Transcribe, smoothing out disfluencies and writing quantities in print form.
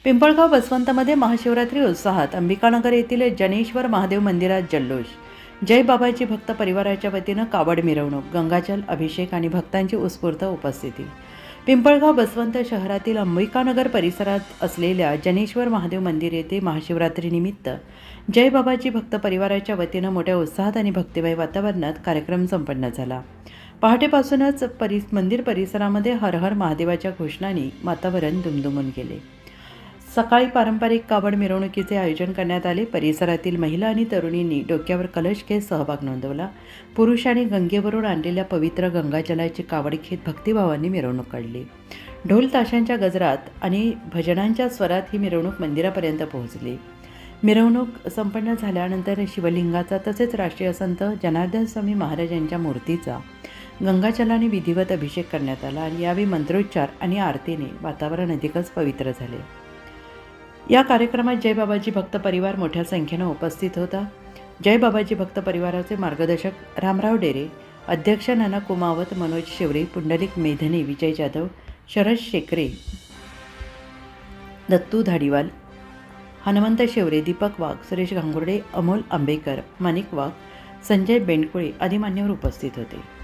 पिंपळगाव बसवंतमध्ये महाशिवरात्री उत्साहात अंबिकानगर येथील जनेश्वर महादेव मंदिरात जल्लोष. जय बाबाजी भक्त परिवाराच्या वतीनं कावड मिरवणूक, गंगाजल अभिषेक आणि भक्तांची उत्स्फूर्त उपस्थिती. पिंपळगाव बसवंत शहरातील अंबिकानगर परिसरात असलेल्या जनेश्वर महादेव मंदिर येथे महाशिवरात्रीनिमित्त जय बाबाजी भक्त परिवाराच्या वतीनं मोठ्या उत्साहात आणि भक्तिमय वातावरणात कार्यक्रम संपन्न झाला. पहाटेपासूनच मंदिर परिसरामध्ये हर हर महादेवाच्या घोषणांनी वातावरण दुमदुमून गेले. सकाळी पारंपरिक कावड मिरवणुकीचे आयोजन करण्यात आले. परिसरातील महिला आणि तरुणींनी डोक्यावर कलश घेत सहभाग नोंदवला. पुरुषांनी गंगेवरून आणलेल्या पवित्र गंगाजलाची कावड घेत भक्तिभावांनी मिरवणूक काढली. ढोल ताशांच्या गजरात आणि भजनांच्या स्वरात ही मिरवणूक मंदिरापर्यंत पोहोचली. मिरवणूक संपन्न झाल्यानंतर शिवलिंगाचा तसेच राष्ट्रीय संत जनार्दन स्वामी महाराज यांच्या मूर्तीचा गंगाजलाने विधिवत अभिषेक करण्यात आला आणि यावेळी मंत्रोच्चार आणि आरतीने वातावरण अधिकच पवित्र झाले. या कार्यक्रमात जय बाबाजी भक्त परिवार मोठ्या संख्येनं उपस्थित होता. जय बाबाजी भक्त परिवाराचे मार्गदर्शक रामराव डेरे, अध्यक्ष नाना कुमावत, मनोज शेवरे, पुंडलिक मेधने, विजय जाधव, शरद शेकरे, दत्तू धाडीवाल, हनुमंत शेवरे, दीपक वाघ, सुरेश घांगुर्डे, अमोल आंबेकर, माणिक वाघ, संजय बेंडकुळे आदी मान्यवर उपस्थित होते.